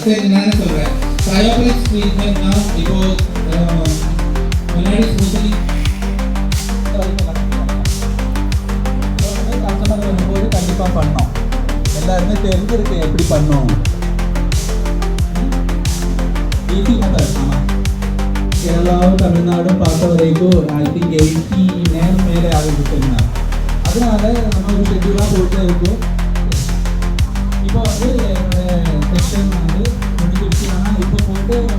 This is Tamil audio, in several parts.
சரி நான் சொல்றேன். Cryoplex treatment now இப்போ முன்னாடி ஸ்மூத்லி கஸ்டமர் வரும்போது கண்டிப்பாக பண்ணோம். எல்லாருமே தெரிஞ்சிருக்கு எப்படி பண்ணோம். Easy method. ஆமாம், கேரளாவும் தமிழ்நாடும் பார்த்த வரைக்கும் ஐ திங்க் 80 நேரம் மேலே ஆகிட்டு. அதனால நம்ம ஒரு ஷெட்யூலாக போட்டு இருக்கோம். இப்போ வந்து என்னோட செக்ஷன் வந்து முடிஞ்சிருச்சு. ஆனால் இப்போ போட்டு ஒரு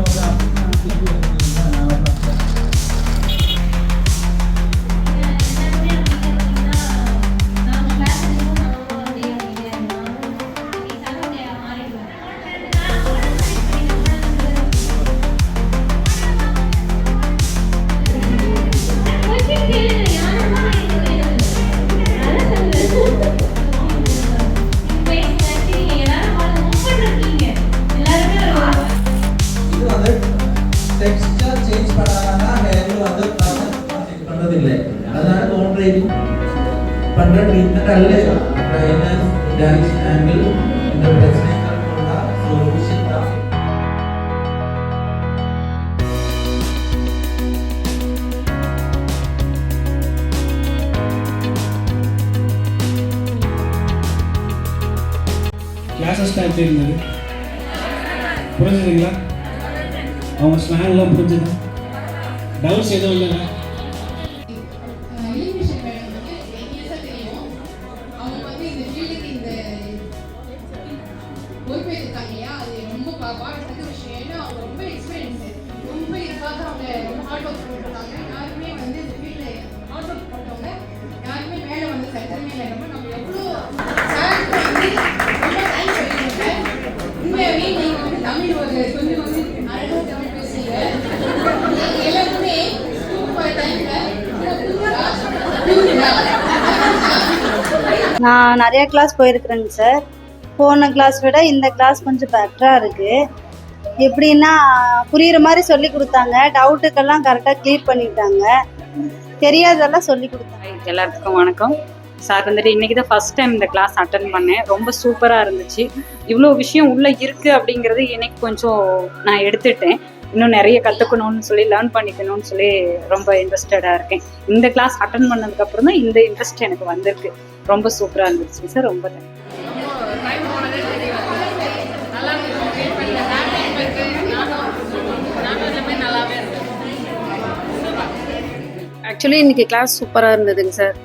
டெக்ஸ்டர் சேஞ்ச் பண்ணாங்கன்னா ஹேர் வந்து சேஞ்ச் பண்ணதில்லை. அதனால கோன்ட்ரைனிங் பண்ற ட்ரீட்மெண்ட் அல்ல. ட்ரைனஸ் டேமேஜ் ஆங்கிள் இந்த பிரச்சனைகளுக்குள்ள சொல்யூஷன் தான். கிளாஸஸ் டைப் இருந்தது புரிஞ்சுதுங்களா? அவங்க ஸ்லாங்லாம் புரிஞ்சுது? டவுட்ஸ் எதுவும் இல்லைங்க? நான் நிறைய கிளாஸ் போயிருக்கிறேங்க சார். போன கிளாஸ் விட இந்த கிளாஸ் கொஞ்சம் பெட்டராக இருக்குது. எப்படின்னா புரிகிற மாதிரி சொல்லி கொடுத்தாங்க. டவுட்டுக்கெல்லாம் கரெக்டாக கிளியர் பண்ணிட்டாங்க. தெரியாததெல்லாம் சொல்லி கொடுத்தாங்க. எல்லாத்துக்கும் வணக்கம் சார். வந்துட்டு இன்றைக்கி தான் ஃபஸ்ட் டைம் இந்த கிளாஸ் அட்டன் பண்ணேன். ரொம்ப சூப்பராக இருந்துச்சு. இவ்வளோ விஷயம் உள்ளே இருக்குது அப்படிங்கிறது எனக்கு கொஞ்சம் நான் எடுத்துட்டேன். இன்னும் நிறைய கற்றுக்கணும்னு சொல்லி லேர்ன் பண்ணிக்கணும்னு சொல்லி ரொம்ப இன்ட்ரெஸ்டடாக இருக்கேன். இந்த கிளாஸ் அட்டன் பண்ணதுக்கப்புறம் தான் இந்த இன்ட்ரெஸ்ட் எனக்கு வந்திருக்கு. ரொம்ப சூப்பராக இருந்துச்சு சார். ரொம்ப ஆக்சுவலி இன்றைக்கி கிளாஸ் சூப்பராக இருந்ததுங்க சார்.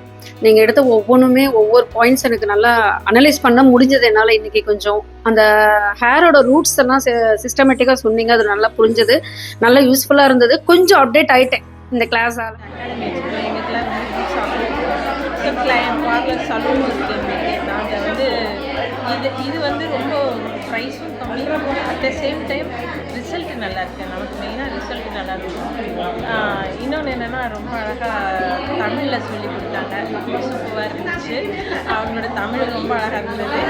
நீங்கள் எடுத்த ஒவ்வொன்றுமே ஒவ்வொரு பாயிண்ட்ஸ் எனக்கு நல்லா அனலைஸ் பண்ண முடிஞ்சது என்னால். இன்றைக்கி கொஞ்சம் அந்த ஹேரோட ரூட்ஸ் எல்லாம் சிஸ்டமேட்டிக்காக சொன்னீங்க. அது நல்லா புரிஞ்சது, நல்லா யூஸ்ஃபுல்லாக இருந்தது. கொஞ்சம் அப்டேட் ஆகிட்டேன் இந்த கிளாஸால். இது வந்து ரொம்ப ப்ரைஸும் கம்மி, at the same time result நல்லா இருக்குது. நமக்கு மெயினாக ரிசல்ட் நல்லா இருக்கும். இன்னொன்று என்னென்னா ரொம்ப அழகாக தமிழில் சொல்லி கொடுத்தாங்க. ரொம்ப சூப்பராக இருந்துச்சு. அவங்களோட தமிழ் ரொம்ப அழகாக இருந்தது.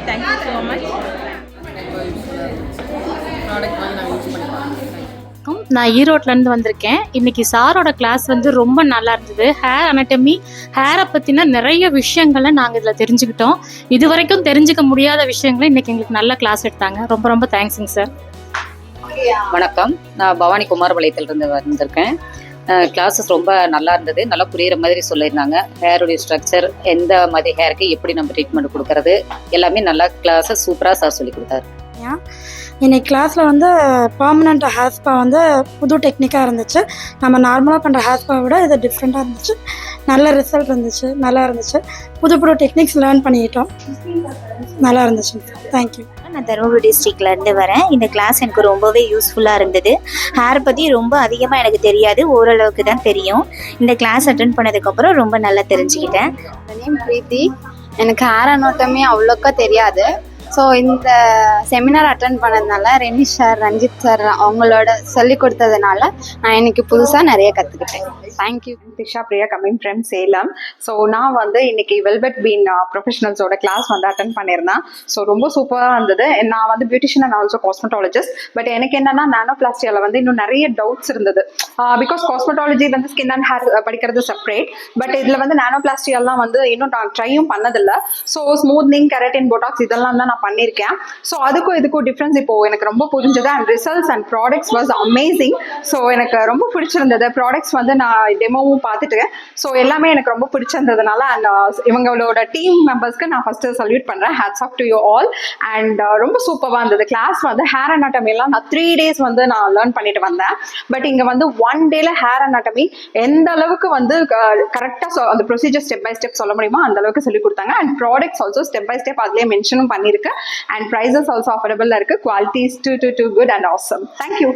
Thank you so much. ப்ராடக்ட் வந்து நான் யூஸ் பண்ணிக்கிறேன். நான் ஈரோட்லேருந்து வந்திருக்கேன். இன்றைக்கி சாரோட கிளாஸ் வந்து ரொம்ப நல்லா இருந்தது. ஹேர் அனட்டமி, ஹேரை பற்றின நிறைய விஷயங்களை நாங்கள் இதில் தெரிஞ்சுக்கிட்டோம். இது வரைக்கும் தெரிஞ்சுக்க முடியாத விஷயங்களை இன்றைக்கி எங்களுக்கு நல்ல கிளாஸ் எடுத்தாங்க. ரொம்ப ரொம்ப தேங்க்ஸுங்க சார். வணக்கம். நான் பவானி குமாரபாளையத்திலிருந்து வந்திருக்கேன். கிளாஸஸ் ரொம்ப நல்லா இருந்தது. நல்லா புரிகிற மாதிரி சொல்லியிருந்தாங்க. ஹேருடைய ஸ்ட்ரக்சர், எந்த மாதிரி ஹேருக்கு எப்படி நம்ம ட்ரீட்மெண்ட் கொடுக்கறது, எல்லாமே நல்லா கிளாஸஸ் சூப்பராக சார் சொல்லி கொடுத்தாரு. இன்னைக்கு கிளாஸில் வந்து பர்மனண்ட் ஹேர் ஸ்பா வந்து புது டெக்னிக்காக இருந்துச்சு. நம்ம நார்மலாக பண்ணுற ஹேர் ஸ்பா விட இது டிஃப்ரெண்ட்டாக இருந்துச்சு. நல்ல ரிசல்ட் இருந்துச்சு, நல்லா இருந்துச்சு. புது புது டெக்னிக்ஸ் லேர்ன் பண்ணிக்கிட்டோம். நல்லா இருந்துச்சு. தேங்க்யூ. நான் தருமபுரி டிஸ்ட்ரிக்ட்லேருந்து வரேன். இந்த கிளாஸ் எனக்கு ரொம்பவே யூஸ்ஃபுல்லாக இருந்தது. ஹேர் பற்றி ரொம்ப அதிகமாக எனக்கு தெரியாது, ஓரளவுக்கு தான் தெரியும். இந்த கிளாஸ் அட்டன் பண்ணதுக்கப்புறம் ரொம்ப நல்லா தெரிஞ்சுக்கிட்டேன். நேம் பிரீத்தி. எனக்கு ஹேர் அனாட்டமி அவ்வளோக்கா தெரியாது. ஸோ இந்த செமினார் அட்டன் பண்ணதுனால ரெனிஷ் சார், ரஞ்சித் சார் அவங்களோட சொல்லி கொடுத்ததுனால நான் இன்னைக்கு புதுசாக நிறைய கற்றுக்கிட்டேன். Thank you. Disha Priya, coming from Salem. So நான் வந்து இன்னைக்கு வெல்வெட் பீன் ப்ரொஃபஷனல்ஸோட கிளாஸ் வந்து அட்டன் பண்ணியிருந்தேன். ஸோ ரொம்ப சூப்பராக இருந்தது. நான் வந்து beautician and also cosmetologist. But எனக்கு என்னன்னா நானோபிளாஸ்டியாவில் வந்து இன்னும் நிறைய டவுட்ஸ் இருந்தது. பிகாஸ் காஸ்மெட்டாலஜி வந்து ஸ்கின் அண்ட் ஹேர் படிக்கிறது செப்பரேட். பட் இதில் வந்து நானோபிளாஸ்டியெல்லாம் வந்து இன்னும் நான் ட்ரையும் பண்ணதில்லை. ஸோ ஸ்மூத்னிங், கெரட்டின், போட்டாக்ஸ் இதெல்லாம் தான் நான் நான் பண்ணியிருக்கேன். ஸோ அதுக்கும் இதுக்கும் டிஃப்ரென்ஸ் இப்போது எனக்கு ரொம்ப புரிஞ்சது. And results and products was amazing. So எனக்கு ரொம்ப பிடிச்சிருந்தது. ப்ராடக்ட்ஸ் வந்து நான் டெமோவும் பார்த்துட்டு, ஸோ எல்லாமே எனக்கு ரொம்ப பிடிச்சிருந்ததுனால அண்ட் இவங்களோட டீம் மெம்பர்ஸ்க்கு நான் ஃபஸ்ட்டு சல்யூட் பண்ணுறேன். Hats off to you all. And ரொம்ப சூப்பராக இருந்தது. கிளாஸ் வந்து ஹேர் அனாட்டமி எல்லாம் நான் 3 days வந்து நான் லேர்ன் பண்ணிட்டு வந்தேன். பட் இங்கே வந்து 1 dayல ஹேர் அனாட்டமி எந்த அளவுக்கு வந்து கரெக்டாக அந்த ப்ரொசீஜர் ஸ்டெப் பை ஸ்டெப் சொல்ல முடியுமோ அந்த அளவுக்கு சொல்லி கொடுத்தாங்க. And products also step by step அதிலே மென்ஷனும் பண்ணியிருக்கு. அண்ட் ப்ரைஸஸ் ஆல்சோ அஃபோர்டபுள் இருக்கு. Quality is too good and awesome. Thank you.